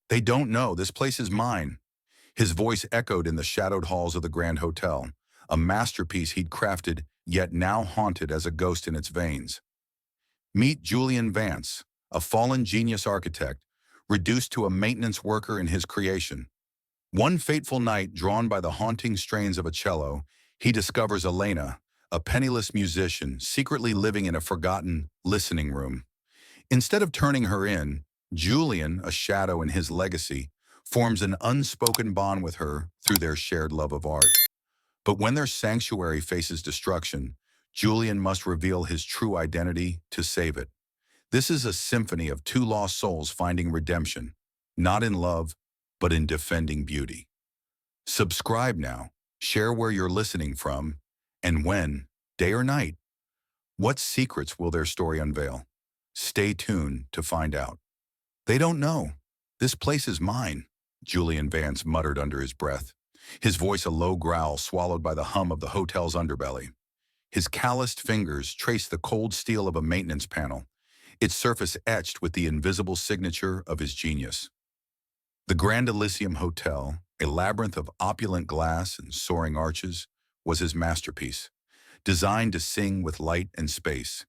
They don't know. This place is mine. His voice echoed in the shadowed halls of the Grand Hotel, a masterpiece he'd crafted, yet now haunted as a ghost in its veins. Meet Julian Vance, a fallen genius architect, reduced to a maintenance worker in his creation. One fateful night, drawn by the haunting strains of a cello, he discovers Elena, a penniless musician, secretly living in a forgotten listening room. Instead of turning her in, Julian, a shadow in his legacy, forms an unspoken bond with her through their shared love of art. But when their sanctuary faces destruction, Julian must reveal his true identity to save it. This is a symphony of two lost souls finding redemption, not in love, but in defending beauty. Subscribe now, share where you're listening from, and when, day or night. What secrets will their story unveil? Stay tuned to find out. They don't know. This place is mine, Julian Vance muttered under his breath, his voice a low growl swallowed by the hum of the hotel's underbelly. His calloused fingers traced the cold steel of a maintenance panel, its surface etched with the invisible signature of his genius. The Grand Elysium Hotel, a labyrinth of opulent glass and soaring arches, was his masterpiece, designed to sing with light and space.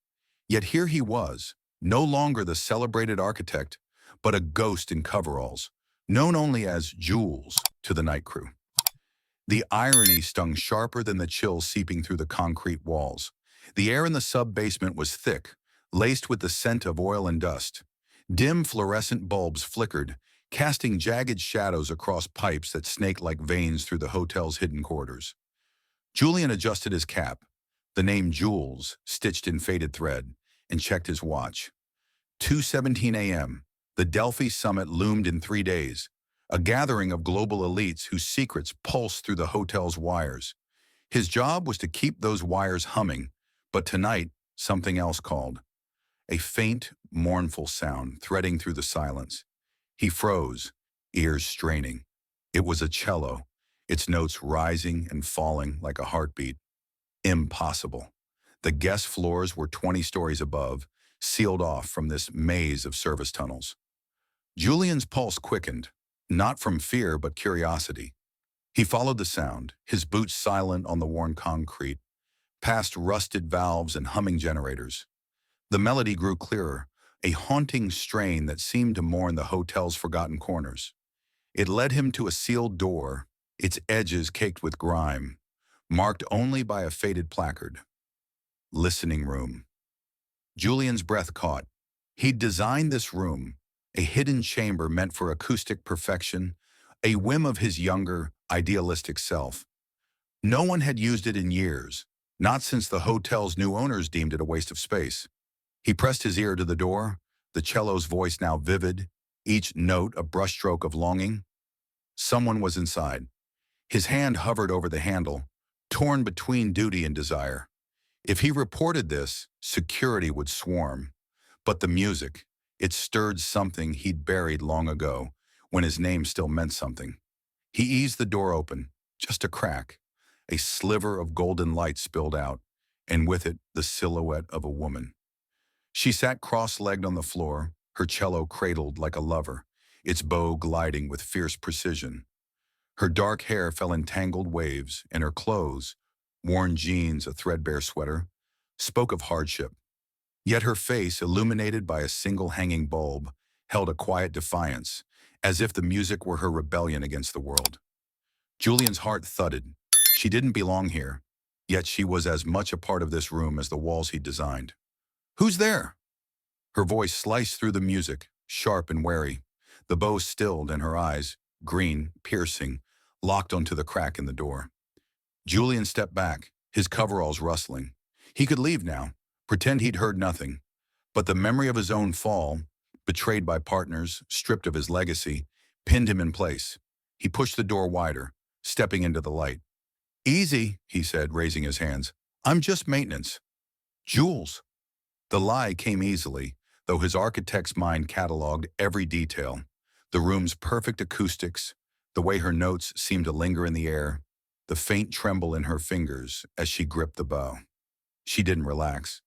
Yet here he was, no longer the celebrated architect, but a ghost in coveralls, known only as Jules to the night crew. The irony stung sharper than the chill seeping through the concrete walls. The air in the sub-basement was thick, laced with the scent of oil and dust. Dim fluorescent bulbs flickered, casting jagged shadows across pipes that snaked like veins through the hotel's hidden corridors. Julian adjusted his cap, the name Jules stitched in faded thread, and checked his watch. 2:17 a.m. The Delphi summit loomed in 3 days, a gathering of global elites whose secrets pulsed through the hotel's wires. His job was to keep those wires humming, but tonight something else called. A faint, mournful sound threading through the silence. He froze, ears straining. It was a cello, its notes rising and falling like a heartbeat. Impossible. The guest floors were 20 stories above, sealed off from this maze of service tunnels. Julian's pulse quickened, not from fear but curiosity. He followed the sound, his boots silent on the worn concrete, past rusted valves and humming generators. The melody grew clearer, a haunting strain that seemed to mourn the hotel's forgotten corners. It led him to a sealed door, its edges caked with grime, marked only by a faded placard. Listening room. Julian's breath caught. He'd designed this room, a hidden chamber meant for acoustic perfection, a whim of his younger, idealistic self. No one had used it in years, not since the hotel's new owners deemed it a waste of space. He pressed his ear to the door, the cello's voice now vivid, each note a brushstroke of longing. Someone was inside. His hand hovered over the handle, torn between duty and desire. If he reported this, security would swarm. But the music, it stirred something he'd buried long ago, when his name still meant something. He eased the door open, just a crack. A sliver of golden light spilled out, and with it the silhouette of a woman. She sat cross-legged on the floor, her cello cradled like a lover, its bow gliding with fierce precision. Her dark hair fell in tangled waves, and her clothes, worn jeans, a threadbare sweater, spoke of hardship. Yet her face, illuminated by a single hanging bulb, held a quiet defiance, as if the music were her rebellion against the world. Julian's heart thudded. She didn't belong here, yet she was as much a part of this room as the walls he'd designed. "Who's there?" Her voice sliced through the music, sharp and wary. The bow stilled and her eyes, green, piercing, locked onto the crack in the door. Julian stepped back, his coveralls rustling. He could leave now, pretend he'd heard nothing. But the memory of his own fall, betrayed by partners, stripped of his legacy, pinned him in place. He pushed the door wider, stepping into the light. "Easy," he said, raising his hands. "I'm just maintenance." "Jules." The lie came easily, though his architect's mind cataloged every detail. The room's perfect acoustics, the way her notes seemed to linger in the air, the faint tremble in her fingers as she gripped the bow. She didn't relax.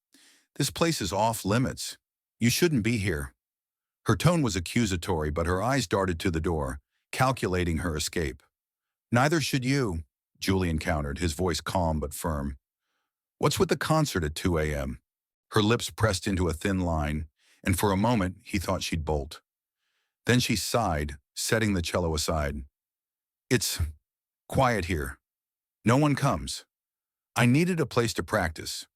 "This place is off limits. You shouldn't be here." Her tone was accusatory, but her eyes darted to the door, calculating her escape. "Neither should you," Julian countered, his voice calm but firm. "What's with the concert at 2 a.m.? Her lips pressed into a thin line, and for a moment he thought she'd bolt. Then she sighed, setting the cello aside. "It's quiet here. No one comes. I needed a place to practice."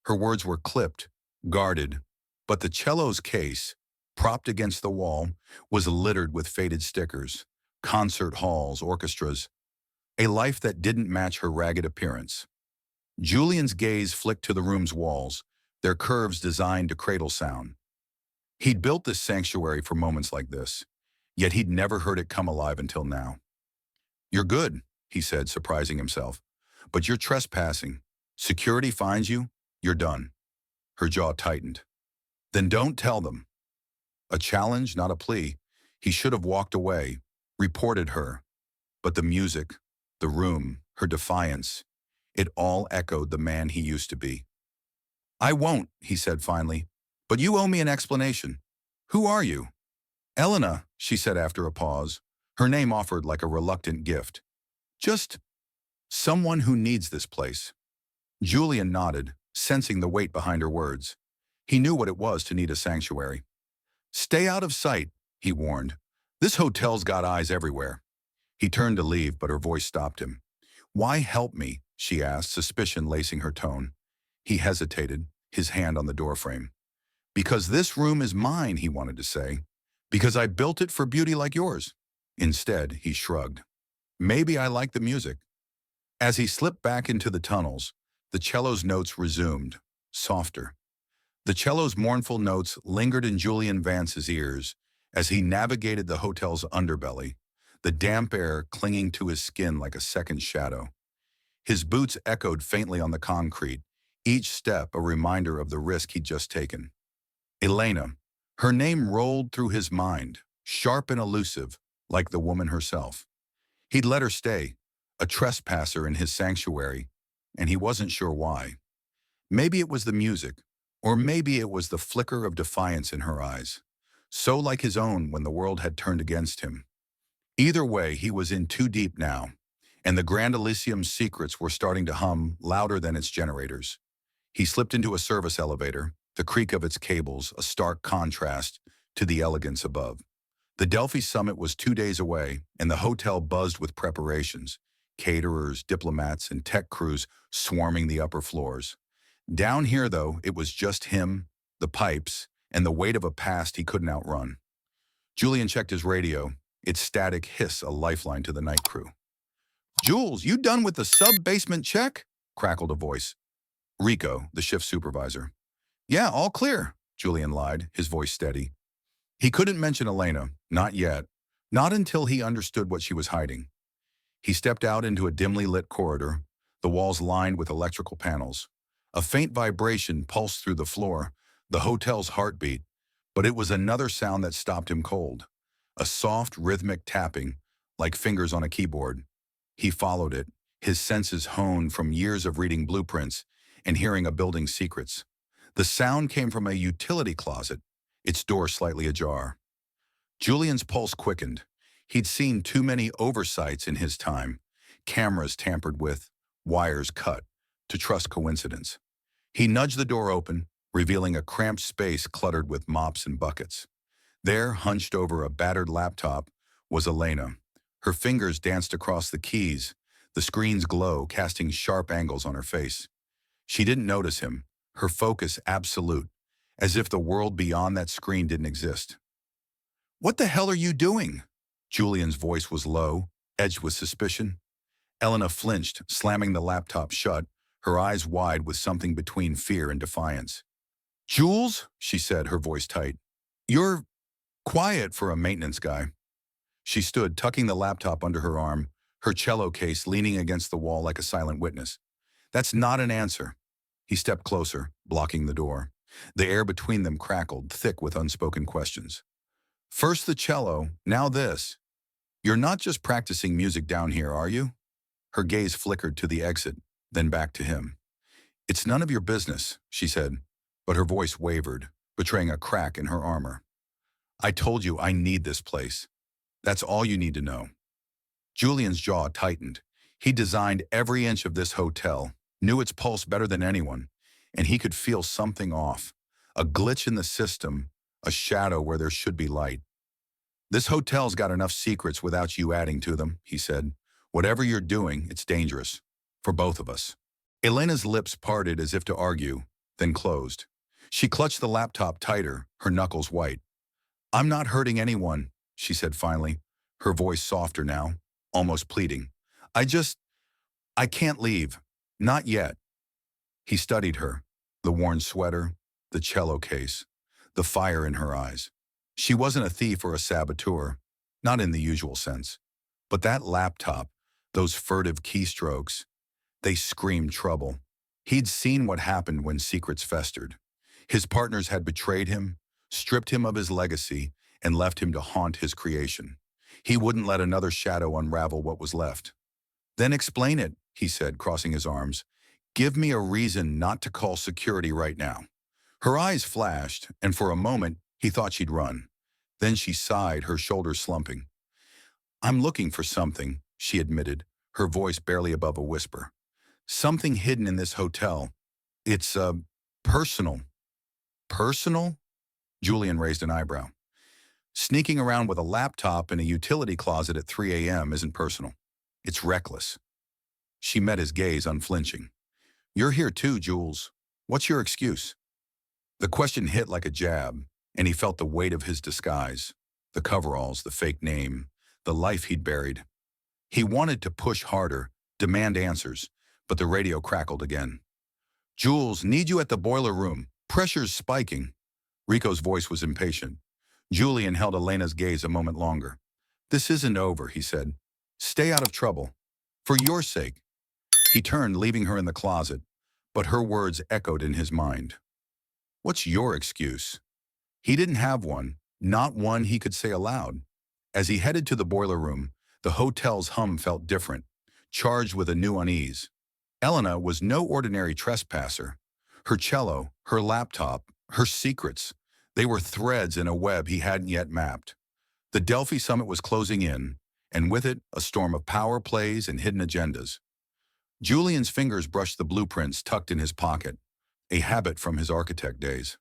Her words were clipped, guarded, but the cello's case, propped against the wall, was littered with faded stickers, concert halls, orchestras, a life that didn't match her ragged appearance. Julian's gaze flicked to the room's walls, their curves designed to cradle sound. He'd built this sanctuary for moments like this, yet he'd never heard it come alive until now. "You're good," he said, surprising himself, "but you're trespassing. Security finds you, you're done." Her jaw tightened. "Then don't tell them." A challenge, not a plea. He should have walked away, reported her. But the music, the room, her defiance, it all echoed the man he used to be. "I won't," he said finally, "but you owe me an explanation. Who are you?" "Elena," she said after a pause, her name offered like a reluctant gift. "Just someone who needs this place." Julian nodded, sensing the weight behind her words. He knew what it was to need a sanctuary. "Stay out of sight," he warned. "This hotel's got eyes everywhere." He turned to leave, but her voice stopped him. "Why help me?" she asked, suspicion lacing her tone. He hesitated, his hand on the doorframe. "Because this room is mine," he wanted to say. "Because I built it for beauty like yours." Instead, he shrugged. "Maybe I like the music." As he slipped back into the tunnels, the cello's notes resumed, softer. The cello's mournful notes lingered in Julian Vance's ears as he navigated the hotel's underbelly, the damp air clinging to his skin like a second shadow. His boots echoed faintly on the concrete, each step a reminder of the risk he'd just taken. Elena. Her name rolled through his mind, sharp and elusive, like the woman herself. He'd let her stay, a trespasser in his sanctuary, and he wasn't sure why. Maybe it was the music, or maybe it was the flicker of defiance in her eyes, so like his own when the world had turned against him. Either way, he was in too deep now, and the Grand Elysium's secrets were starting to hum louder than its generators. He slipped into a service elevator, the creak of its cables a stark contrast to the elegance above. The Delphi summit was 2 days away, and the hotel buzzed with preparations, caterers, diplomats, and tech crews swarming the upper floors. Down here, though, it was just him, the pipes, and the weight of a past he couldn't outrun. Julian checked his radio, its static hiss a lifeline to the night crew. "Jules, you done with the sub-basement check?" crackled a voice. Rico, the shift supervisor. "Yeah, all clear," Julian lied, his voice steady. He couldn't mention Elena, not yet, not until he understood what she was hiding. He stepped out into a dimly lit corridor, the walls lined with electrical panels. A faint vibration pulsed through the floor, the hotel's heartbeat, but it was another sound that stopped him cold. A soft, rhythmic tapping, like fingers on a keyboard. He followed it, his senses honed from years of reading blueprints and hearing a building's secrets. The sound came from a utility closet, its door slightly ajar. Julian's pulse quickened. He'd seen too many oversights in his time, cameras tampered with, wires cut, to trust coincidence. He nudged the door open, revealing a cramped space cluttered with mops and buckets. There, hunched over a battered laptop, was Elena. Her fingers danced across the keys, the screen's glow casting sharp angles on her face. She didn't notice him, her focus absolute, as if the world beyond that screen didn't exist. "What the hell are you doing?" Julian's voice was low, edged with suspicion. Elena flinched, slamming the laptop shut, her eyes wide with something between fear and defiance. "Jules," she said, her voice tight. "You're quiet for a maintenance guy." She stood, tucking the laptop under her arm, her cello case leaning against the wall like a silent witness. "That's not an answer." He stepped closer, blocking the door. The air between them crackled, thick with unspoken questions. "First the cello, now this. You're not just practicing music down here, are you?" Her gaze flickered to the exit, then back to him. "It's none of your business," she said, but her voice wavered, betraying a crack in her armor. I told you I need this place. That's all you need to know. Julian's jaw tightened. He designed every inch of this hotel, knew its pulse better than anyone, and he could feel something off. A glitch in the system, a shadow where there should be light. This hotel's got enough secrets without you adding to them, he said. Whatever you're doing, it's dangerous. For both of us. Elena's lips parted as if to argue, then closed. She clutched the laptop tighter, her knuckles white. I'm not hurting anyone, she said finally, her voice softer now, almost pleading. I can't leave. Not yet. He studied her, the worn sweater, the cello case, the fire in her eyes. She wasn't a thief or a saboteur, not in the usual sense. But that laptop, those furtive keystrokes, they screamed trouble. He'd seen what happened when secrets festered. His partners had betrayed him, stripped him of his legacy, and left him to haunt his creation. He wouldn't let another shadow unravel what was left. Then explain it, he said, crossing his arms. Give me a reason not to call security right now. Her eyes flashed, and for a moment, he thought she'd run. Then she sighed, her shoulders slumping. I'm looking for something, she admitted, her voice barely above a whisper. Something hidden in this hotel. It's, personal. Personal? Julian raised an eyebrow. Sneaking around with a laptop in a utility closet at 3 a.m. isn't personal. It's reckless. She met his gaze unflinching. You're here too, Jules. What's your excuse? The question hit like a jab, and he felt the weight of his disguise, the coveralls, the fake name, the life he'd buried. He wanted to push harder, demand answers, but the radio crackled again. Jules, need you at the boiler room. Pressure's spiking. Rico's voice was impatient. Julian held Elena's gaze a moment longer. This isn't over, he said. Stay out of trouble. For your sake. He turned, leaving her in the closet, but her words echoed in his mind. What's your excuse? He didn't have one, not one he could say aloud. As he headed to the boiler room, the hotel's hum felt different, charged with a new unease. Elena was no ordinary trespasser. Her cello, her laptop, her secrets, they were threads in a web he hadn't yet mapped. The Delphi summit was closing in, and with it, a storm of power plays and hidden agendas. Julian's fingers brushed the blueprints tucked in his pocket, a habit from his architect days.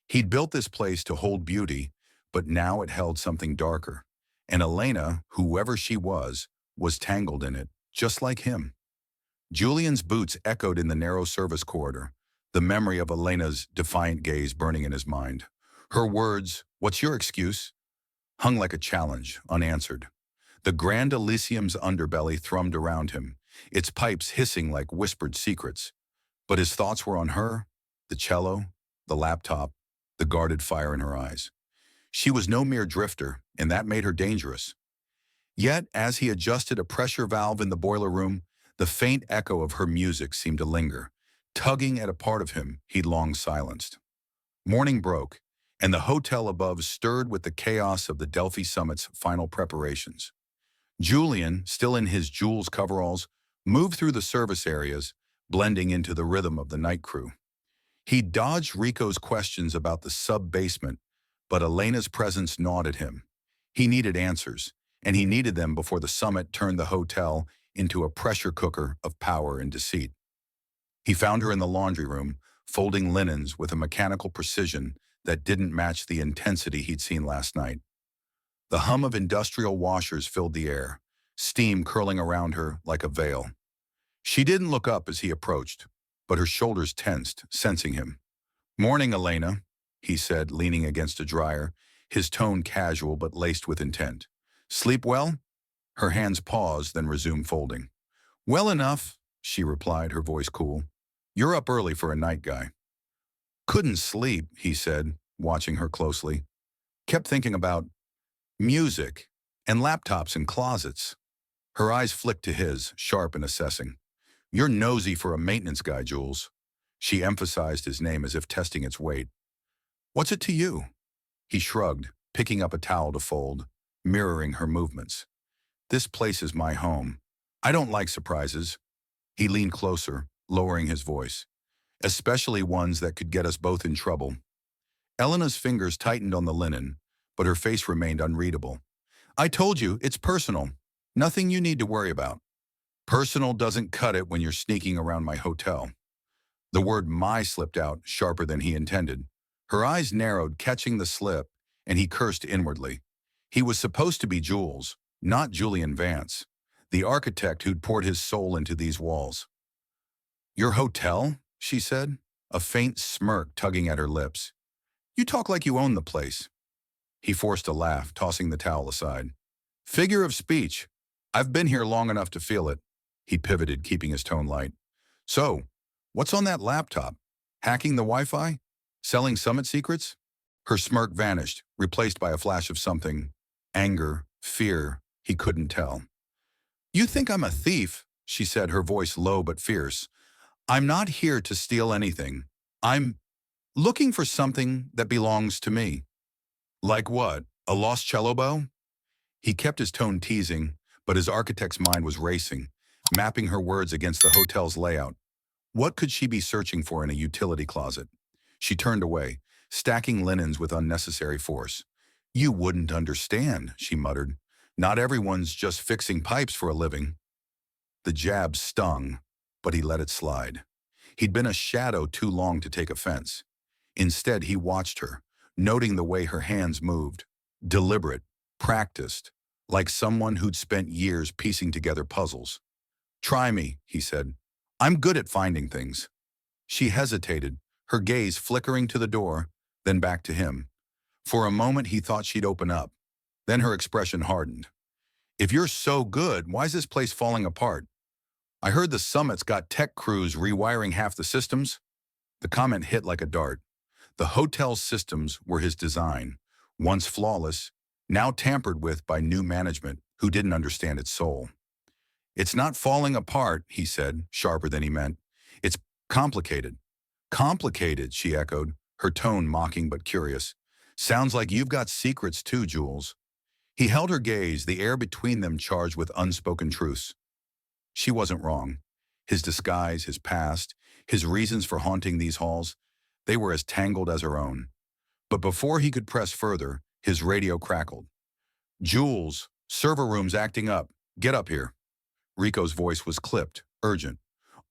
He'd built this place to hold beauty, but now it held something darker. And Elena, whoever she was tangled in it, just like him. Julian's boots echoed in the narrow service corridor, the memory of Elena's defiant gaze burning in his mind. Her words, "What's your excuse?" hung like a challenge, unanswered. The Grand Elysium's underbelly thrummed around him, its pipes hissing like whispered secrets. But his thoughts were on her, the cello, the laptop, the guarded fire in her eyes. She was no mere drifter, and that made her dangerous. Yet, as he adjusted a pressure valve in the boiler room, the faint echo of her music seemed to linger, tugging at a part of him he'd long silenced. Morning broke, and the hotel above stirred with the chaos of the Delphi Summit's final preparations. Julian, still in his Jules coveralls, moved through the service areas, blending into the rhythm of the night crew. He dodged Rico's questions about the sub-basement, but Elena's presence gnawed at him. He needed answers, and he needed them before the summit turned the hotel into a pressure cooker of power and deceit. He found her in the laundry room, folding linens with a mechanical precision that didn't match the intensity he'd seen last night. The hum of industrial washers filled the air, steam curling around her like a veil. She didn't look up as he approached, but her shoulders tensed, sensing him. "Morning, Elena," he said, leaning against a dryer, his tone casual but laced with intent. "Sleep well?" Her hands paused, then resumed folding. "Well enough," she replied, her voice cool. "You're up early for a night guy." "Couldn't sleep," he said, watching her closely. "Kept thinking about music and laptops in closets." Her eyes flicked to his, sharp and assessing. "You're nosy for a maintenance guy, Jules." She emphasized his name as if testing its weight. "What's it to you?" He shrugged, picking up a towel to fold, mirroring her movements. "This place is my home. I don't like surprises." He leaned closer, lowering his voice. "Especially ones that could get us both in trouble." Elena's fingers tightened on the linen, but her face remained unreadable. I told you, it's personal. Nothing you need to worry about. Personal doesn't cut it when you're sneaking around my hotel. The word my slipped out, sharper than he intended. Her eyes narrowed, catching the slip, and he cursed inwardly. He was supposed to be Jules, not Julian Vance, the architect who'd poured his soul into these walls. Your hotel? She said, a faint smirk tugging at her lips. You talk like you own the place. He forced a laugh, tossing the towel aside. Figure of speech. I've been here long enough to feel it. He pivoted, keeping his tone light. So, what's on that laptop? Hacking the Wi-Fi? Selling summit secrets? Her smirk vanished, replaced by a flash of something. Anger, fear, he couldn't tell. You think I'm a thief, she said, her voice low but fierce. I'm not here to steal anything. I'm looking for something that belongs to me. Like what? A lost cello bow? He kept his tone teasing, but his architect's mind was racing, mapping her words against the hotel's layout. What could she be searching for in a utility closet? She turned away, stacking linens with unnecessary force. You wouldn't understand, she muttered. Not everyone's just fixing pipes for a living. The jab stung, but he let it slide. He'd been a shadow too long to take offense. Instead, he watched her, noting the way her hands moved. Deliberate, practiced, like someone who'd spent years piecing together puzzles. Try me, he said. I'm good at finding things. She hesitated, her gaze flickering to the door, then back to him. For a moment, he thought she'd open up. Then her expression hardened. If you're so good, why's this place falling apart? I heard the summit's got tech crews rewiring half the systems. The comment hit like a dart. The hotel's systems were his design, once flawless, now tampered with by new management who didn't understand its soul. It's not falling apart, he said, sharper than he meant. It's complicated. Complicated, she echoed, her tone mocking but curious. Sounds like you've got secrets too, Jules. He held her gaze, the air between them charged with unspoken truths. She wasn't wrong. His disguise, his past, his reasons for haunting these halls, they were as tangled as her own. But before he could press further, his radio crackled. Jules, server room's acting up. Get up here. Rico's voice was clipped, urgent.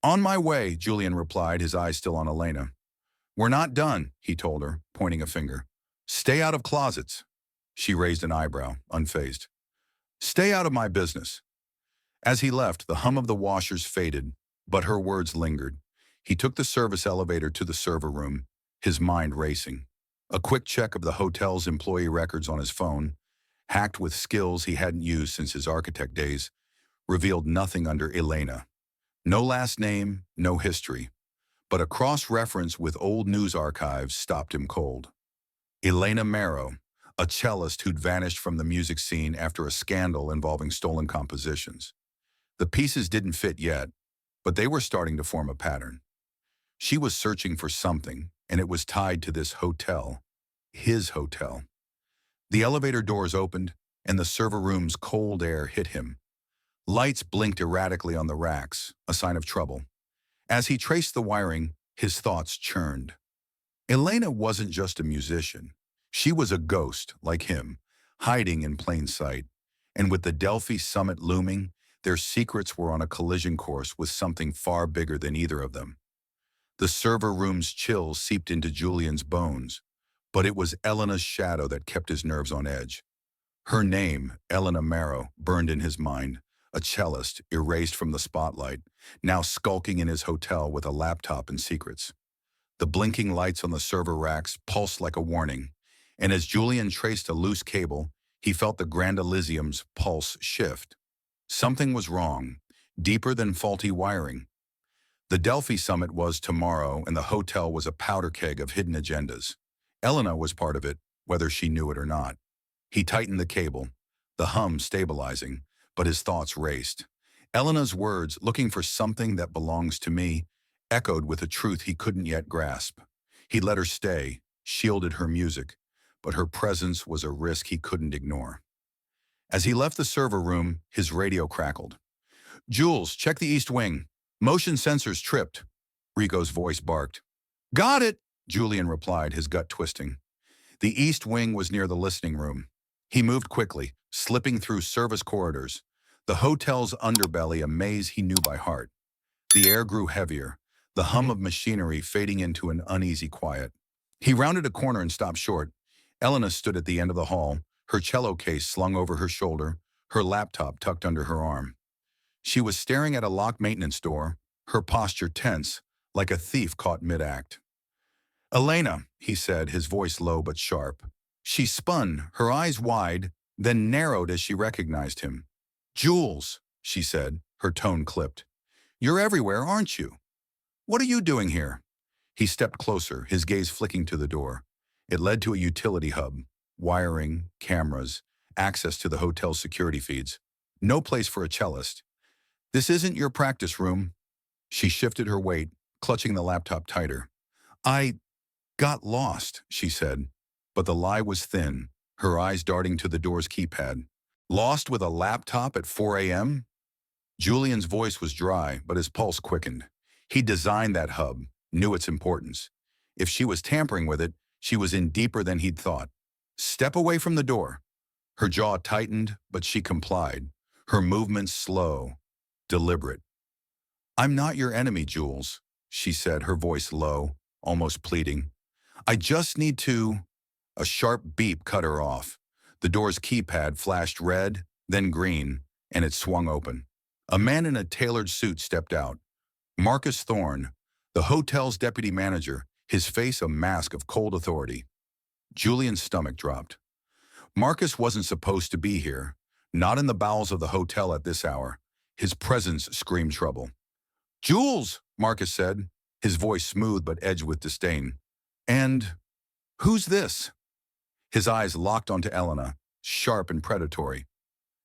On my way, Julian replied, his eyes still on Elena. We're not done, he told her, pointing a finger. Stay out of closets. She raised an eyebrow, unfazed. Stay out of my business. As he left, the hum of the washers faded, but her words lingered. He took the service elevator to the server room, his mind racing. A quick check of the hotel's employee records on his phone, hacked with skills he hadn't used since his architect days, revealed nothing under Elena. No last name, no history. But a cross-reference with old news archives stopped him cold. Elena Marrow, a cellist who'd vanished from the music scene after a scandal involving stolen compositions. The pieces didn't fit yet, but they were starting to form a pattern. She was searching for something, and it was tied to this hotel, his hotel. The elevator doors opened, and the server room's cold air hit him. Lights blinked erratically on the racks, a sign of trouble. As he traced the wiring, his thoughts churned. Elena wasn't just a musician. She was a ghost, like him, hiding in plain sight. And with the Delphi summit looming, their secrets were on a collision course with something far bigger than either of them. The server room's chills seeped into Julian's bones, but it was Elena's shadow that kept his nerves on edge. Her name, Elena Marrow, burned in his mind, a cellist erased from the spotlight, now skulking in his hotel with a laptop and secrets. The blinking lights on the server racks pulsed like a warning, and as Julian traced a loose cable, he felt the Grand Elysium's pulse shift. Something was wrong, deeper than faulty wiring. The Delphi summit was tomorrow, and the hotel was a powder keg of hidden agendas. Elena was part of it, whether she knew it or not. He tightened the cable, the hum stabilizing, but his thoughts raced. Elena's words, looking for something that belongs to me, echoed with a truth he couldn't yet grasp. He let her stay, shielded her music, but her presence was a risk he couldn't ignore. As he left the server room, his radio crackled. Jules, check the east wing. Motion sensors tripped. Rico's voice barked. Got it, Julian replied, his gut twisting. The east wing was near the listening room. He moved quickly, slipping through service corridors, the hotel's underbelly a maze he knew by heart. The air grew heavier, the hum of machinery fading into an uneasy quiet. He rounded a corner and stopped short. Elena stood at the end of the hall, her cello case slung over her shoulder, her laptop tucked under her arm. She was staring at a locked maintenance door, her posture tense, like a thief caught mid-act. "Elena," he said, his voice low but sharp. She spun, her eyes wide, then narrowed as she recognized him. "Jules," she said, her tone clipped. "You're everywhere, aren't you? What are you doing here?" He stepped closer, his gaze flicking to the door. It led to a utility hub, wiring, cameras, access to the hotel's security feeds. No place for a cellist. "This isn't your practice room." She shifted her weight, clutching the laptop tighter. "I got lost," she said, but the lie was thin, her eyes darting to the door's keypad. "Lost with a laptop at 4 a.m.? Julian's voice was dry, but his pulse quickened. He designed that hub, knew its importance. If she was tampering with it, she was in deeper than he'd thought. "Step away from the door." Her jaw tightened, but she complied, her movements slow, deliberate. "I'm not your enemy, Jules," she said, her voice low, almost pleading. "I just need to—" A sharp beep cut her off. The door's keypad flashed red, then green, and it swung open. A man in a tailored suit stepped out. Marcus Thorne, the hotel's deputy manager, his face a mask of cold authority. Julian's stomach dropped. Marcus wasn't supposed to be here, not in the bowels of the hotel at this hour. His presence screamed trouble. "Jules," Marcus said, his voice smooth but edged with disdain. "And who's this?" His eyes locked onto Elena, sharp and predatory.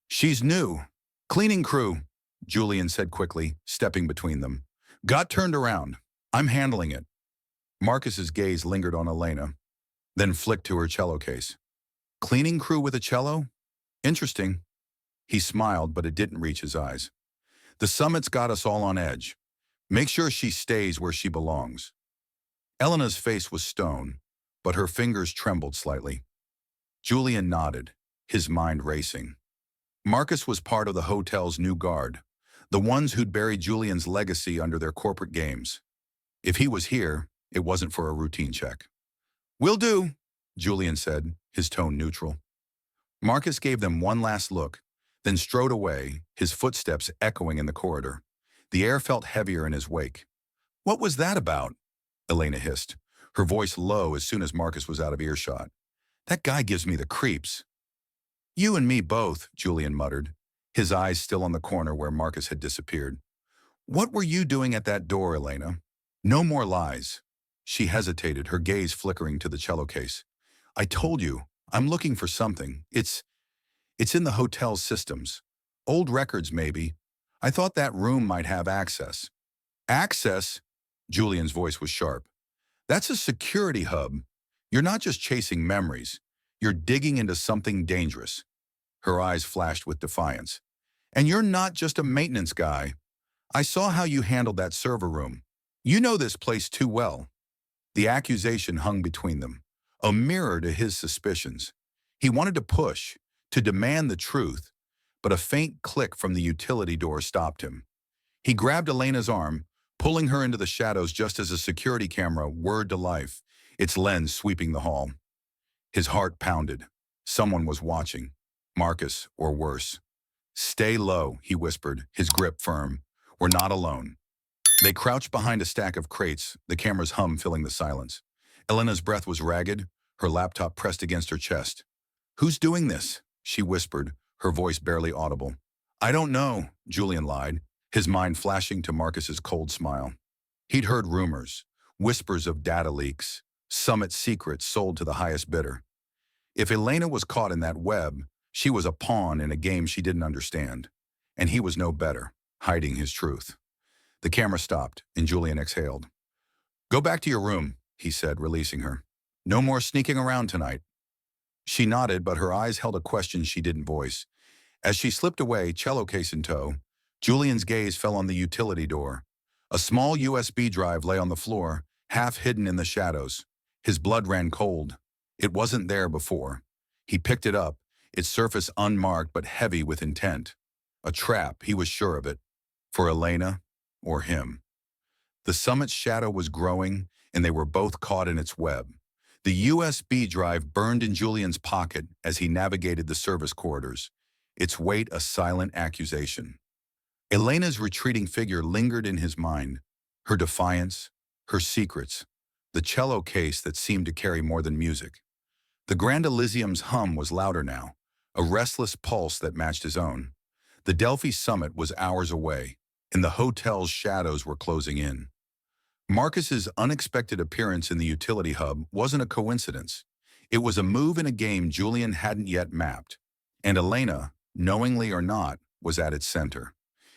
"She's new. Cleaning crew," Julian said quickly, stepping between them. "Got turned around. I'm handling it." Marcus's gaze lingered on Elena, then flicked to her cello case. "Cleaning crew with a cello? Interesting." He smiled, but it didn't reach his eyes. "The summit's got us all on edge. Make sure she stays where she belongs." Elena's face was stone, but her fingers trembled slightly. Julian nodded, his mind racing. Marcus was part of the hotel's new guard, the ones who'd buried Julian's legacy under their corporate games. If he was here, it wasn't for a routine check. "Will do," Julian said, his tone neutral. Marcus gave them one last look, then strode away, his footsteps echoing in the corridor. The air felt heavier in his wake. "What was that about?" Elena hissed, her voice low as soon as Marcus was out of earshot. "That guy gives me the creeps." "You and me both," Julian muttered, his eyes still on the corner where Marcus had disappeared. "What were you doing at that door, Elena?" "No more lies." She hesitated, her gaze flickering to the cello case. "I told you, I'm looking for something. It's in the hotel's systems. Old records, maybe. I thought that room might have access." "Access?" Julian's voice was sharp. "That's a security hub. You're not just chasing memories. You're digging into something dangerous." Her eyes flashed with defiance. "And you're not just a maintenance guy. I saw how you handled that server room. You know this place too well." The accusation hung between them, a mirror to his suspicions. He wanted to push, to demand the truth, but a faint click from the utility door stopped him. He grabbed Elena's arm, pulling her into the shadows just as a security camera whirred to life, its lens sweeping the hall. His heart pounded. Someone was watching. Marcus, or worse. "Stay low," he whispered, his grip firm. "We're not alone." They crouched behind a stack of crates, the camera's hum filling the silence. Elena's breath was ragged, her laptop pressed against her chest. "Who's doing this?" she whispered, her voice barely audible. "I don't know," Julian lied, his mind flashing to Marcus's cold smile. He'd heard rumors, whispers of data leaks, summit secrets sold to the highest bidder. If Elena was caught in that web, she was a pawn in a game she didn't understand. And he was no better, hiding his truth. The camera stopped, and Julian exhaled. "Go back to your room," he said, releasing her. "No more sneaking around tonight." She nodded, but her eyes held a question she didn't voice. As she slipped away, cello case in tow, Julian's gaze fell on the utility door. A small USB drive lay on the floor, half hidden in the shadows. His blood ran cold. It wasn't there before. He picked it up, its surface unmarked but heavy with intent. A trap, he was sure of it. For Elena or him. The summit's shadow was growing, and they were both caught in its web. The USB drive burned in Julian's pocket as he navigated the service corridors, its weight a silent accusation. Elena's retreating figure lingered in his mind, her defiance, her secrets, the cello case that seemed to carry more than music. The Grand Elysium's hum was louder now, a restless pulse that matched his own. The Delphi summit was hours away, and the hotel's shadows were closing in. Marcus's unexpected appearance in the utility hub wasn't a coincidence. It was a move in a game Julian hadn't yet mapped, and Elena, knowingly or not, was at its center.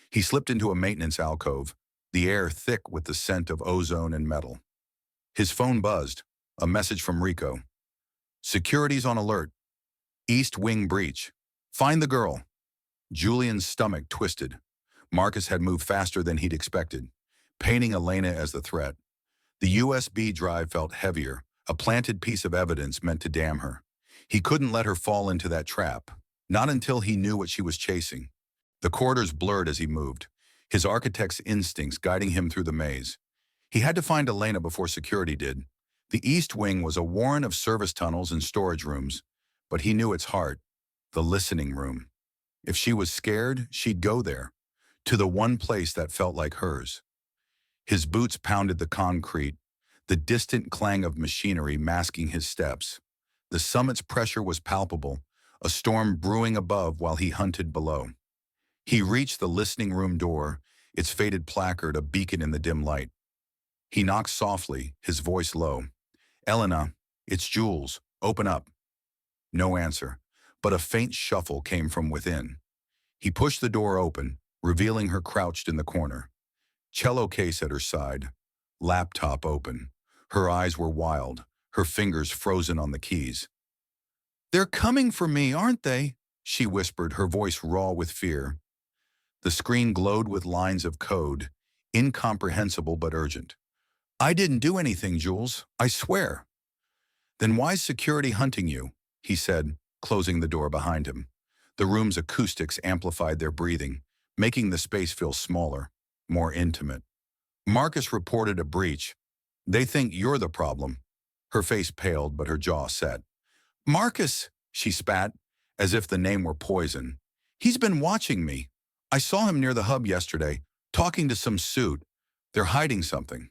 He slipped into a maintenance alcove, the air thick with the scent of ozone and metal. His phone buzzed, a message from Rico. Security's on alert. East wing breach. Find the girl. Julian's stomach twisted. Marcus had moved faster than he'd expected, painting Elena as the threat. The USB drive felt heavier, a planted piece of evidence meant to damn her. He couldn't let her fall into that trap, not until he knew what she was chasing. The corridors blurred as he moved, his architect's instincts guiding him through the maze. He had to find Elena before security did. The East Wing was a warren of service tunnels and storage rooms, but he knew its heart, the listening room. If she was scared, she'd go there, to the one place that felt like hers. His boots pounded the concrete, the distant clang of machinery masking his steps. The summit's pressure was palpable, a storm brewing above while he hunted below. He reached the listening room door, its faded placard a beacon in the dim light. He knocked softly, his voice low. Elena, it's Jules. Open up. No answer, but a faint shuffle came from within. He pushed the door open, revealing her crouched in the corner. Cello case at her side, laptop open. Her eyes were wild, her fingers frozen on the keys. They're coming for me, aren't they? She whispered, her voice raw with fear. The screen glowed with lines of code, incomprehensible but urgent. I didn't do anything, Jules, I swear. Then why's security hunting you? He said, closing the door behind him. The room's acoustics amplified their breathing, making the space feel smaller, more intimate. Marcus reported a breach. They think you're the problem. Her face paled, but her jaw set. Marcus, she spat, as if the name were poison. He's been watching me. I saw him near the hub yesterday, talking to some suit. They're hiding something.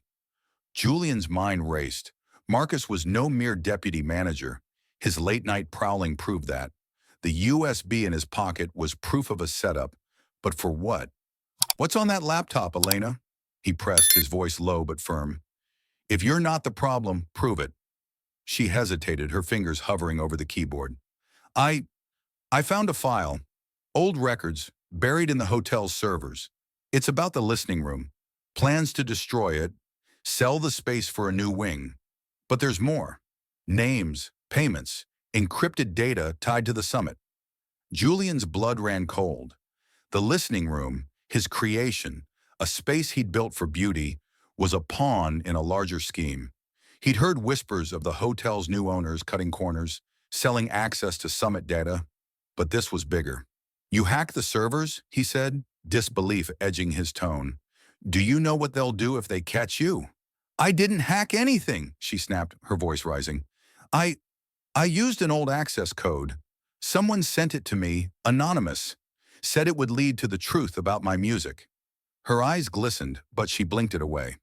Julian's mind raced. Marcus was no mere deputy manager. His late-night prowling proved that. The USB in his pocket was proof of a setup. But for what? What's on that laptop, Elena? He pressed, his voice low but firm. If you're not the problem, prove it. She hesitated, her fingers hovering over the keyboard. I found a file. Old records, buried in the hotel's servers. It's about the listening room. Plans to destroy it, sell the space for a new wing. But there's more. Names, payments, encrypted data tied to the summit. Julian's blood ran cold. The listening room, his creation, a space he'd built for beauty, was a pawn in a larger scheme. He'd heard whispers of the hotel's new owners cutting corners, selling access to summit data, but this was bigger. You hack the servers, he said, disbelief edging his tone. Do you know what they'll do if they catch you? I didn't hack anything, she snapped, her voice rising. I used an old access code. Someone sent it to me, anonymous, said it would lead to the truth about my music. Her eyes glistened, but she blinked it away.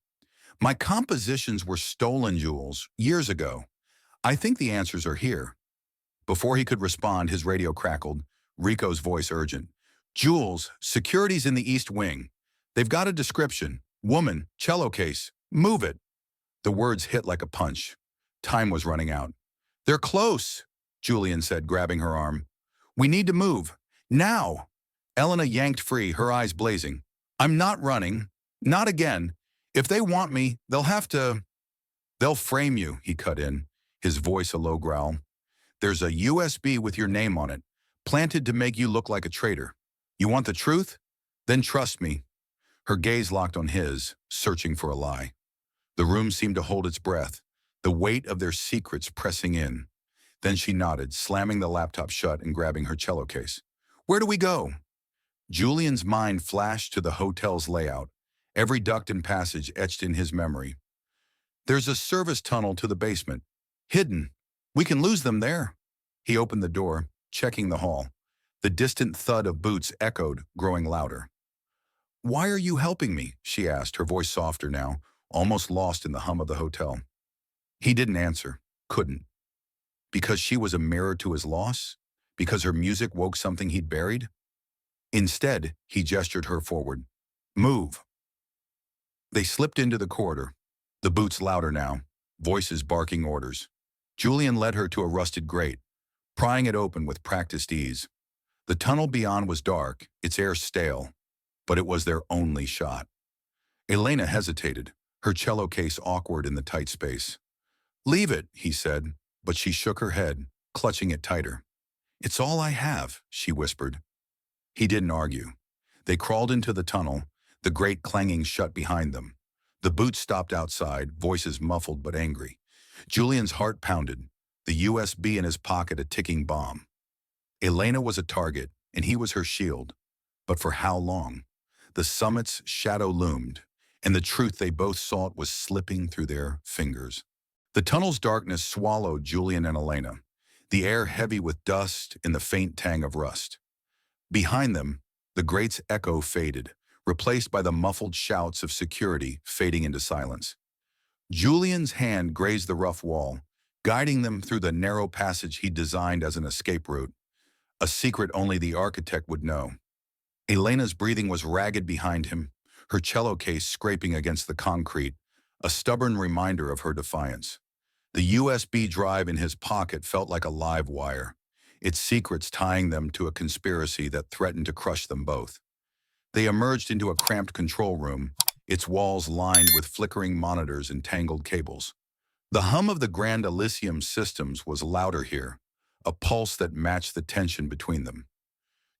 My compositions were stolen, Jules, years ago. I think the answers are here. Before he could respond, his radio crackled, Rico's voice urgent. Jules, security's in the East Wing. They've got a description. Woman, cello case. Move it. The words hit like a punch. Time was running out. They're close, Julian said, grabbing her arm. We need to move. Now. Elena yanked free, her eyes blazing. I'm not running. Not again. If they want me, they'll frame you, he cut in, his voice a low growl. There's a USB with your name on it, planted to make you look like a traitor. You want the truth? Then trust me. Her gaze locked on his, searching for a lie. The room seemed to hold its breath, the weight of their secrets pressing in. Then she nodded, slamming the laptop shut and grabbing her cello case. Where do we go? Julian's mind flashed to the hotel's layout, every duct and passage etched in his memory. There's a service tunnel to the basement. Hidden. We can lose them there. He opened the door, checking the hall. The distant thud of boots echoed, growing louder. Why are you helping me? She asked, her voice softer now, almost lost in the hum of the hotel. He didn't answer, couldn't. Because she was a mirror to his loss? Because her music woke something he'd buried? Instead, he gestured her forward. Move. They slipped into the corridor, the boots louder now, voices barking orders. Julian led her to a rusted grate, prying it open with practiced ease. The tunnel beyond was dark, its air stale, but it was their only shot. Elena hesitated, her cello case awkward in the tight space. Leave it, he said, but she shook her head, clutching it tighter. It's all I have, she whispered. He didn't argue. They crawled into the tunnel, the grate clanging shut behind them. The boots stopped outside, voices muffled but angry. Julian's heart pounded, the USB in his pocket a ticking bomb. Elena was a target, and he was her shield. But for how long? The summit's shadow loomed, and the truth they both sought was slipping through their fingers. The tunnel's darkness swallowed Julian and Elena, the air heavy with dust and the faint tang of rust. Behind them, the grate's echo faded, replaced by the muffled shouts of security fading into silence. Julian's hand grazed the rough wall, guiding them through the narrow passage he'd designed as an escape route, a secret only the architect would know. Elena's breathing was ragged behind him, her cello case scraping against the concrete, a stubborn reminder of her defiance. The USB drive in his pocket felt like a live wire, its secrets tying them to a conspiracy that threatened to crush them both. They emerged into a cramped control room, its walls lined with flickering monitors and tangled cables. The hum of the Grand Elysium systems was louder here, a pulse that matched the tension between them.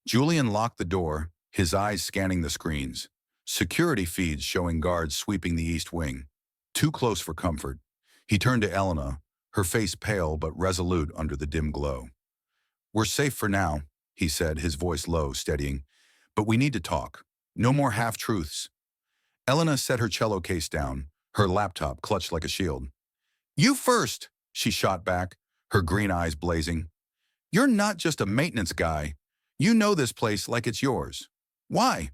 Julian locked the door, his eyes scanning the screens, security feeds showing guards sweeping the east wing. Too close for comfort. He turned to Elena, her face pale but resolute under the dim glow. We're safe for now, he said, his voice low, steadying. But we need to talk. No more half-truths. Elena set her cello case down, her laptop clutched like a shield. You first, she shot back, her green eyes blazing. You're not just a maintenance guy. You know this place like it's yours. Why?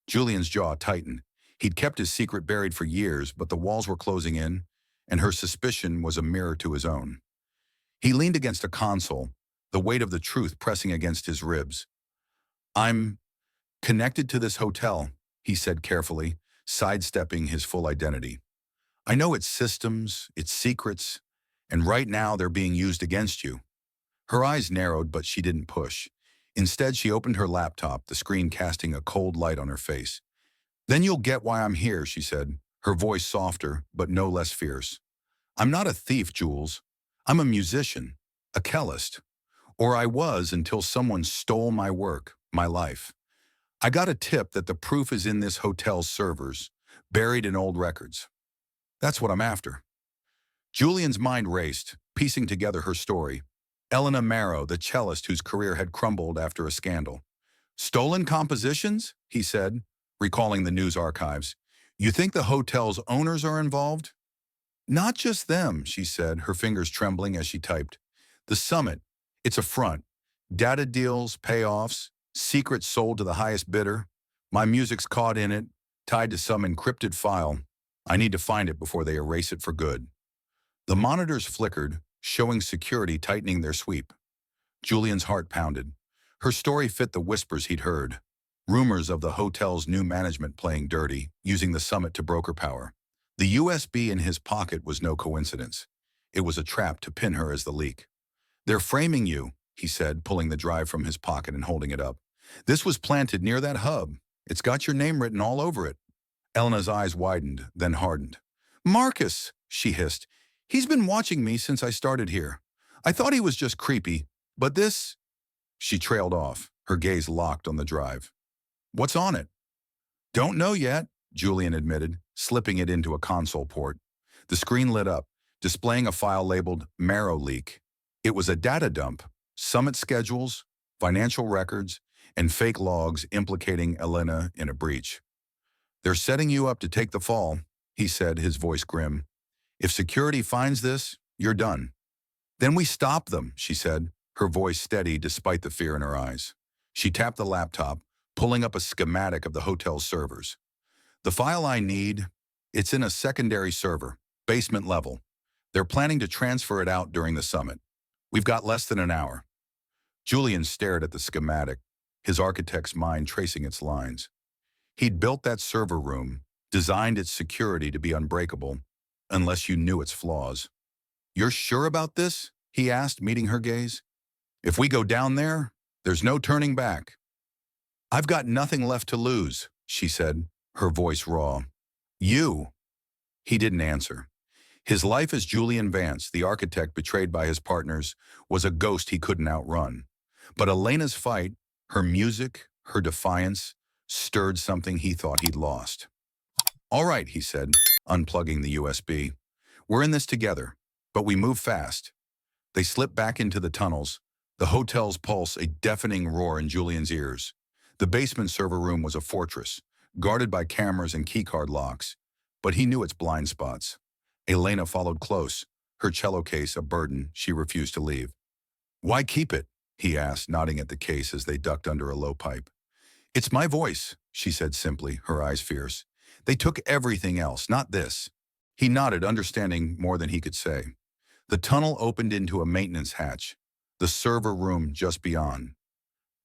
Julian's jaw tightened. He'd kept his secret buried for years, but the walls were closing in, and her suspicion was a mirror to his own. He leaned against a console, the weight of the truth pressing against his ribs. I'm connected to this hotel, he said carefully, sidestepping his full identity. I know its systems, its secrets, and right now they're being used against you. Her eyes narrowed, but she didn't push. Instead, she opened her laptop, the screen casting a cold light on her face. Then you'll get why I'm here, she said, her voice softer, but no less fierce. I'm not a thief, Jules. I'm a musician, a cellist. Or I was until someone stole my work, my life. I got a tip that the proof is in this hotel's servers, buried in old records. That's what I'm after. Julian's mind raced, piecing together her story. Elena Marrow, the cellist whose career had crumbled after a scandal. Stolen compositions? He said, recalling the news archives. You think the hotel's owners are involved? Not just them, she said, her fingers trembling as she typed. The summit, it's a front. Data deals, payoffs, secrets sold to the highest bidder. My music's caught in it, tied to some encrypted file. I need to find it before they erase it for good. The monitors flickered, showing security tightening their sweep. Julian's heart pounded. Her story fit the whispers he'd heard. Rumors of the hotel's new management playing dirty, using the summit to broker power. The USB in his pocket was no coincidence. It was a trap to pin her as the leak. They're framing you, he said, pulling the drive from his pocket and holding it up. This was planted near that hub. It's got your name written all over it. Elena's eyes widened, then hardened. Marcus, she hissed. He's been watching me since I started here. I thought he was just creepy, but this... She trailed off, her gaze locked on the drive. What's on it? Don't know yet, Julian admitted, slipping it into a console port. The screen lit up, displaying a file labeled Marrow Leak. It was a data dump, summit schedules, financial records, and fake logs implicating Elena in a breach. "They're setting you up to take the fall," he said, his voice grim. "If security finds this, you're done." "Then we stop them," she said, her voice steady despite the fear in her eyes. She tapped the laptop, pulling up a schematic of the hotel's servers. "The file I need, it's in a secondary server, basement level. They're planning to transfer it out during the summit. We've got less than an hour." Julian stared at the schematic, his architect's mind tracing its lines. He'd built that server room, designed its security to be unbreakable, unless you knew its flaws. "You're sure about this?" he asked, meeting her gaze. "If we go down there, there's no turning back." "I've got nothing left to lose," she said, her voice raw. "You." He didn't answer. His life as Julian Vance, the architect betrayed by his partners, was a ghost he couldn't outrun. But Elena's fight, her music, her defiance, stirred something he thought he'd lost. "All right," he said, unplugging the USB. "We're in this together, but we move fast." They slipped back into the tunnels, the hotel's pulse a deafening roar in Julian's ears. The basement server room was a fortress, guarded by cameras and keycard locks, but he knew its blind spots. Elena followed close, her cello case a burden she refused to leave. "Why keep it?" he asked, nodding at the case as they ducked under a low pipe. "It's my voice," she said simply, her eyes fierce. "They took everything else, not this." He nodded, understanding more than he could say. The tunnel opened into a maintenance hatch, the server room just beyond.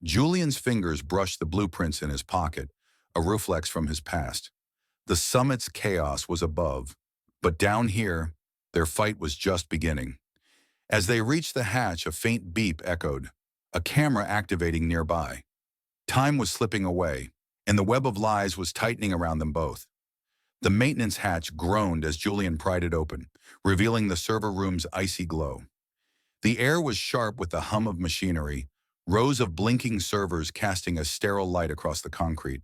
Julian's fingers brushed the blueprints in his pocket, a reflex from his past. The summit's chaos was above, but down here, their fight was just beginning. As they reached the hatch, a faint beep echoed, a camera activating nearby. Time was slipping away, and the web of lies was tightening around them both. The maintenance hatch groaned as Julian pried it open, revealing the server room's icy glow. The air was sharp with the hum of machinery, rows of blinking servers casting a sterile light across the concrete.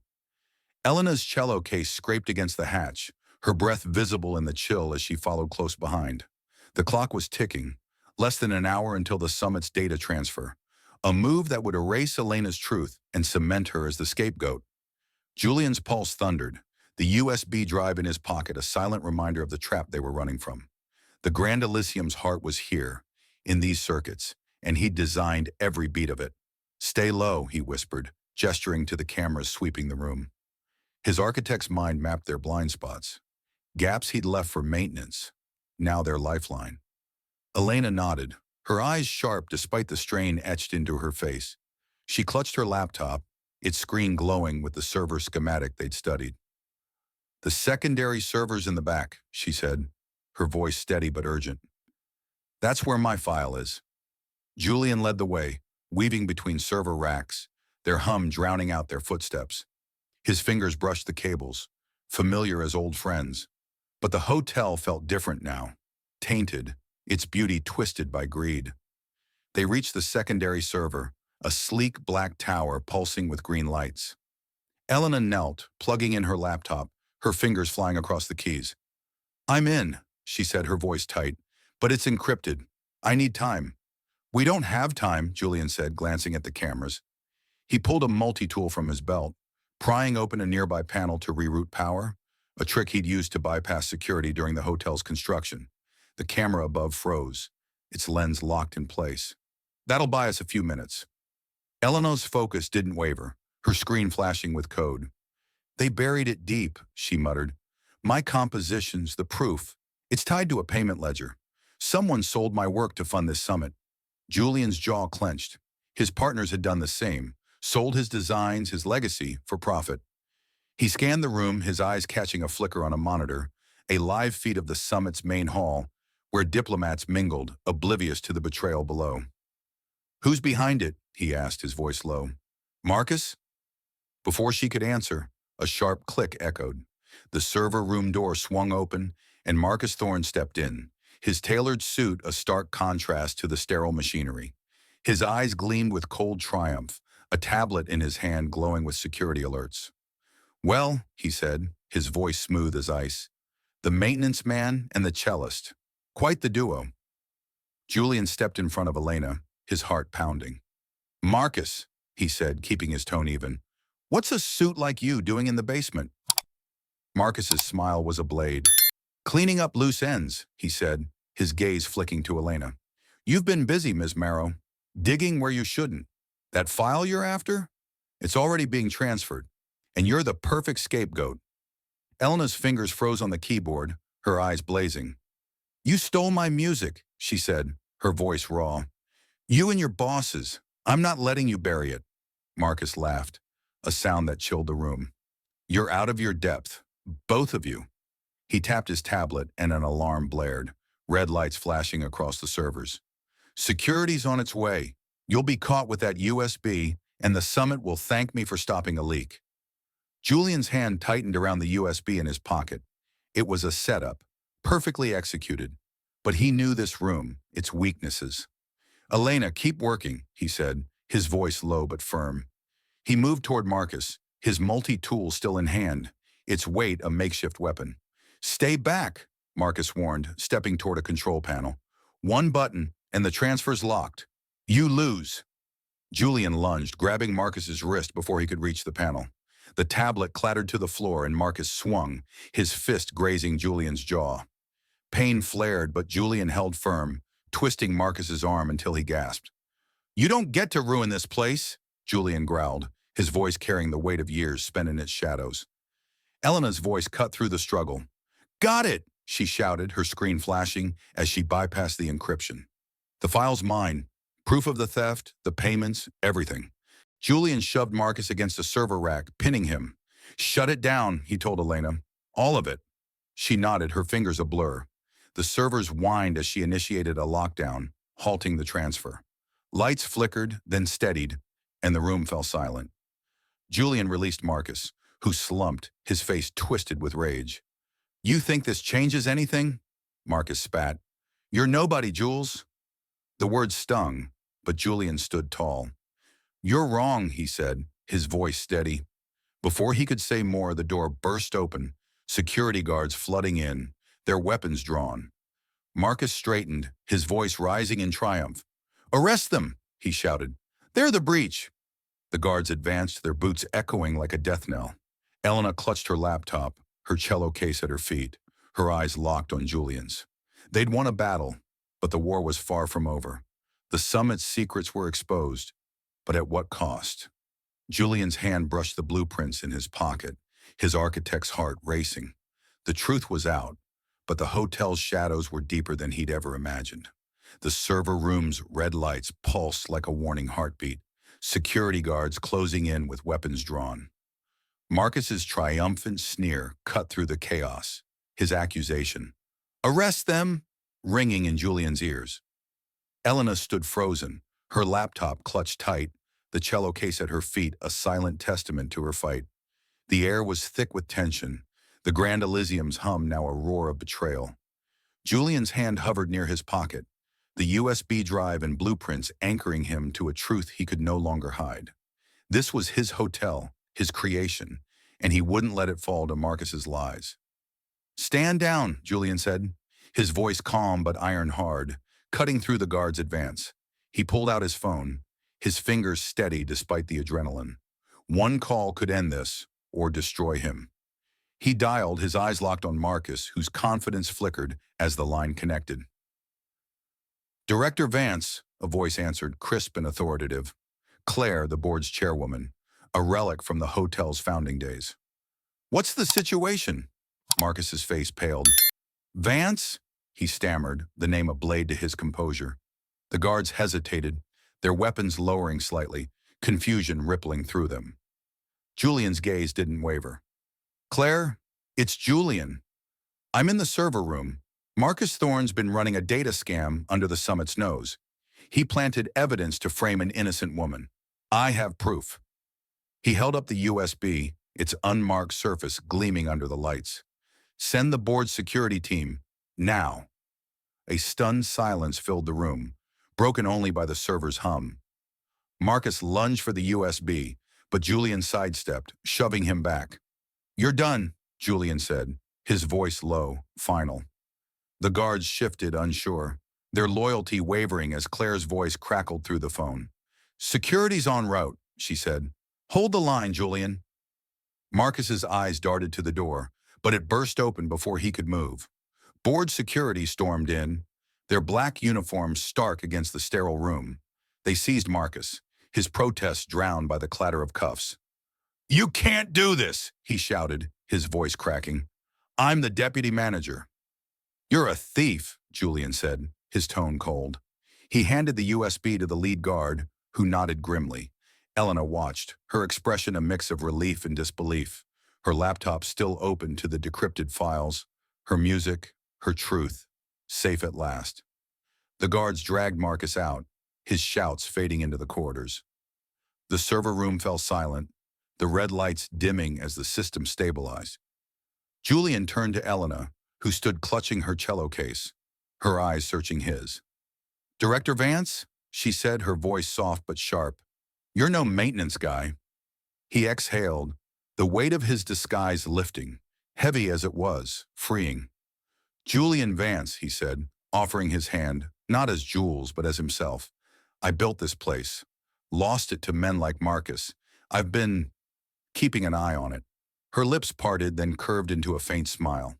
Elena's cello case scraped against the hatch, her breath visible in the chill as she followed close behind. The clock was ticking, less than an hour until the summit's data transfer, a move that would erase Elena's truth and cement her as the scapegoat. Julian's pulse thundered, the USB drive in his pocket a silent reminder of the trap they were running from. The Grand Elysium's heart was here, in these circuits, and he'd designed every beat of it. "Stay low," he whispered, gesturing to the cameras sweeping the room. His architect's mind mapped their blind spots, gaps he'd left for maintenance, now their lifeline. Elena nodded, her eyes sharp despite the strain etched into her face. She clutched her laptop, its screen glowing with the server schematic they'd studied. "The secondary server's in the back," she said, her voice steady but urgent. "That's where my file is." Julian led the way, weaving between server racks, their hum drowning out their footsteps. His fingers brushed the cables, familiar as old friends. But the hotel felt different now, tainted, its beauty twisted by greed. They reached the secondary server, a sleek black tower pulsing with green lights. Elena knelt, plugging in her laptop, her fingers flying across the keys. "I'm in," she said, her voice tight, "but it's encrypted. I need time." "We don't have time," Julian said, glancing at the cameras. He pulled a multi-tool from his belt, prying open a nearby panel to reroute power, a trick he'd used to bypass security during the hotel's construction. The camera above froze, its lens locked in place. "That'll buy us a few minutes." Eleanor's focus didn't waver, her screen flashing with code. "They buried it deep," she muttered. "My compositions, the proof. It's tied to a payment ledger. Someone sold my work to fund this summit." Julian's jaw clenched. His partners had done the same, sold his designs, his legacy, for profit. He scanned the room, his eyes catching a flicker on a monitor, a live feed of the summit's main hall, where diplomats mingled, oblivious to the betrayal below. "Who's behind it?" he asked, his voice low. "Marcus?" Before she could answer, a sharp click echoed. The server room door swung open, and Marcus Thorne stepped in, his tailored suit a stark contrast to the sterile machinery. His eyes gleamed with cold triumph, a tablet in his hand glowing with security alerts. "Well," he said, his voice smooth as ice, "the maintenance man and the cellist. Quite the duo." Julian stepped in front of Elena, his heart pounding. "Marcus," he said, keeping his tone even, "what's a suit like you doing in the basement?" Marcus's smile was a blade. "Cleaning up loose ends," he said, his gaze flicking to Elena. "You've been busy, Ms. Marrow, digging where you shouldn't. That file you're after? It's already being transferred, and you're the perfect scapegoat." Elena's fingers froze on the keyboard, her eyes blazing. "You stole my music," she said, her voice raw. "You and your bosses. I'm not letting you bury it." Marcus laughed, a sound that chilled the room. "You're out of your depth, both of you." He tapped his tablet and an alarm blared, red lights flashing across the servers. "Security's on its way. You'll be caught with that USB, and the summit will thank me for stopping a leak." Julian's hand tightened around the USB in his pocket. It was a setup, perfectly executed. But he knew this room, its weaknesses. "Elena, keep working," he said, his voice low but firm. He moved toward Marcus, his multi-tool still in hand, its weight a makeshift weapon. "Stay back," Marcus warned, stepping toward a control panel. "One button, and the transfer's locked. You lose." Julian lunged, grabbing Marcus's wrist before he could reach the panel. The tablet clattered to the floor and Marcus swung, his fist grazing Julian's jaw. Pain flared, but Julian held firm, twisting Marcus's arm until he gasped. "You don't get to ruin this place," Julian growled, his voice carrying the weight of years spent in its shadows. Elena's voice cut through the struggle. "Got it!" she shouted, her screen flashing as she bypassed the encryption. "The file's mine. Proof of the theft, the payments, everything." Julian shoved Marcus against a server rack, pinning him. "Shut it down," he told Elena. "All of it." She nodded, her fingers a blur. The servers whined as she initiated a lockdown, halting the transfer. Lights flickered, then steadied, and the room fell silent. Julian released Marcus, who slumped, his face twisted with rage. "You think this changes anything?" Marcus spat. "You're nobody, Jules." The words stung, but Julian stood tall. "You're wrong," he said, his voice steady. Before he could say more, the door burst open, security guards flooding in, their weapons drawn. Marcus straightened, his voice rising in triumph. "Arrest them!" he shouted. "They're the breach." The guards advanced, their boots echoing like a death knell. Elena clutched her laptop, her cello case at her feet, her eyes locked on Julian's. They'd won a battle, but the war was far from over. The summit's secrets were exposed, but at what cost? Julian's hand brushed the blueprints in his pocket, his architect's heart racing. The truth was out, but the hotel's shadows were deeper than he'd ever imagined. The server room's red lights pulsed like a warning heartbeat, security guards closing in with weapons drawn. Marcus's triumphant sneer cut through the chaos, his accusation, "Arrest them!" ringing in Julian's ears. Elena stood frozen, her laptop clutched tight, the cello case at her feet a silent testament to her fight. The air was thick with tension, the Grand Elysium's hum now a roar of betrayal. Julian's hand hovered near his pocket, the USB drive and blueprints anchoring him to a truth he could no longer hide. This was his hotel, his creation, and he wouldn't let it fall to Marcus's lies. "Stand down," Julian said, his voice calm but iron hard, cutting through the guard's advance. He pulled out his phone, his fingers steady despite the adrenaline. One call could end this, or destroy him. He dialed, his eyes locked on Marcus, whose confidence flickered as the line connected. "Director Vance," a voice answered, crisp and authoritative. Claire, the board's chairwoman, a relic from the hotel's founding days. "What's the situation?" Marcus's face paled. "Vance?" he stammered, the name a blade to his composure. The guards hesitated, their weapons lowering slightly, confusion rippling through them. Julian's gaze didn't waver. "Claire, it's Julian. I'm in the server room. Marcus Thorne's been running a data scam under the summit's nose. He planted evidence to frame an innocent woman. I have proof." He held up the USB, its unmarked surface gleaming under the lights. "Send the board's security team, now." A stunned silence filled the room, broken only by the server's hum. Marcus lunged for the USB, but Julian sidestepped, shoving him back. "You're done," Julian said, his voice low, final. The guards shifted, unsure. their loyalty wavering as Claire's voice crackled through the phone. "Security's en route," she said. "Hold the line, Julian." Marcus's eyes darted to the door, but it burst open before he could move. Board security stormed in, their black uniforms stark against the sterile room. They seized Marcus, his protests drowned by the clatter of cuffs. "You can't do this," he shouted, his voice cracking. "I'm the deputy manager." "You're a thief," Julian said, his tone cold. He handed the USB to the lead guard, who nodded grimly. Elena watched, her expression a mix of relief and disbelief, her laptop still open to the decrypted files, her music, her truth, safe at last. The guards dragged Marcus out, his shouts fading into the corridors. The server room fell silent, the red lights dimming as the system stabilized. Julian turned to Elena, who stood clutching her cello case, her eyes searching his. "Director Vance?" she said, her voice soft but sharp. "You're no maintenance guy." He exhaled, the weight of his disguise lifting, heavy as it was, freeing. "Julian Vance," he said, offering his hand, not as Jules, but as himself. "I built this place, lost it to men like Marcus. I've been keeping an eye on it." Her lips parted, then curved into a faint smile.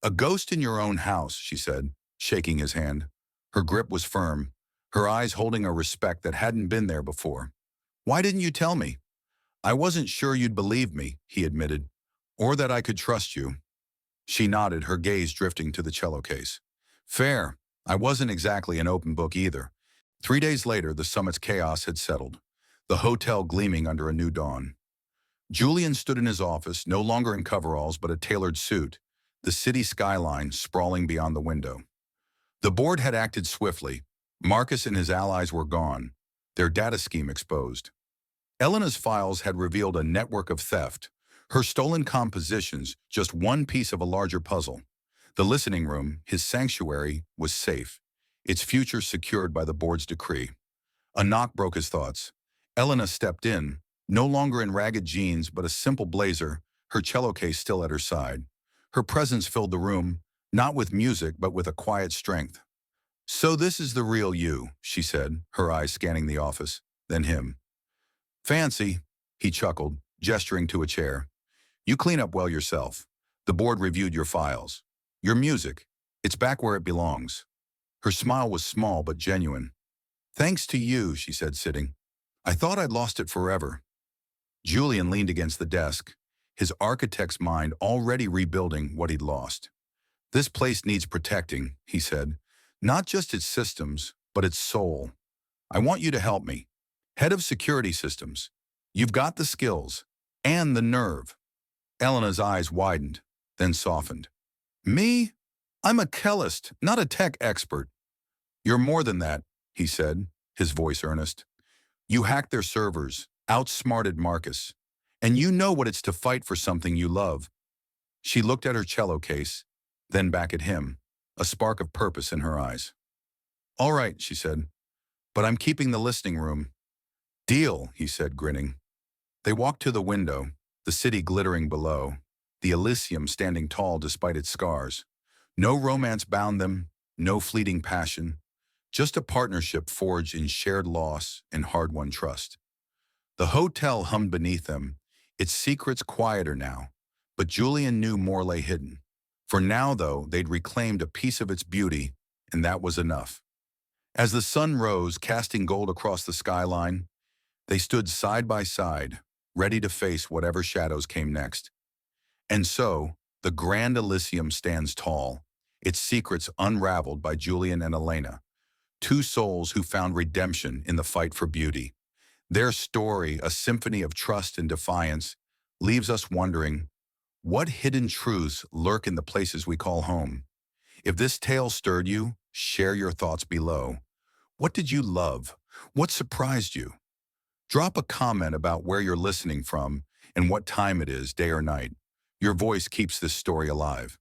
"A ghost in your own house," she said, shaking his hand. Her grip was firm, her eyes holding a respect that hadn't been there before. "Why didn't you tell me?" "I wasn't sure you'd believe me," he admitted, "or that I could trust you." She nodded, her gaze drifting to the cello case. "Fair. I wasn't exactly an open book either." 3 days later, the summit's chaos had settled, the hotel gleaming under a new dawn. Julian stood in his office, no longer in coveralls but a tailored suit, the city skyline sprawling beyond the window. The board had acted swiftly. Marcus and his allies were gone, their data scheme exposed. Elena's files had revealed a network of theft, her stolen compositions just one piece of a larger puzzle. The listening room, his sanctuary, was safe, its future secured by the board's decree. A knock broke his thoughts. Elena stepped in, no longer in ragged jeans but a simple blazer, her cello case still at her side. Her presence filled the room, not with music but with a quiet strength. "So this is the real you," she said, her eyes scanning the office, then him. "Fancy," he chuckled, gesturing to a chair. "You clean up well yourself. The board reviewed your files. Your music, it's back where it belongs." Her smile was small but genuine. "Thanks to you," she said, sitting. "I thought I'd lost it forever." Julian leaned against the desk, his architect's mind already rebuilding what he'd lost. "This place needs protecting," he said. "Not just its systems, but its soul. I want you to help me. Head of security systems. You've got the skills and the nerve." Elena's eyes widened, then softened. "Me? I'm a chemist, not a tech expert." "You're more than that," he said, his voice earnest. "You hacked their servers, outsmarted Marcus, and you know what it's to fight for something you love." She looked at her cello case, then back at him, a spark of purpose in her eyes. "All right," she said, "but I'm keeping the listening room." "Deal," he said, grinning. They walked to the window, the city glittering below, the Elysium standing tall despite its scars. No romance bound them, no fleeting passion, just a partnership forged in shared loss and hard-won trust. The hotel hummed beneath them, its secrets quieter now, but Julian knew more lay hidden. For now, though, they'd reclaimed a piece of its beauty, and that was enough. As the sun rose, casting gold across the skyline, they stood side by side, ready to face whatever shadows came next. And so, the Grand Elysium stands tall, its secrets unraveled by Julian and Elena, two souls who found redemption in the fight for beauty. Their story, a symphony of trust and defiance, leaves us wondering, what hidden truths lurk in the places we call home? If this tale stirred you, share your thoughts below. What did you love? What surprised you? Drop a comment about where you're listening from and what time it is, day or night. Your voice keeps this story alive.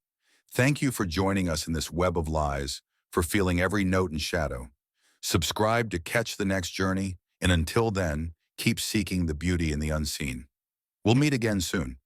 Thank you for joining us in this web of lies, for feeling every note and shadow. Subscribe to catch the next journey, and until then, keep seeking the beauty in the unseen. We'll meet again soon.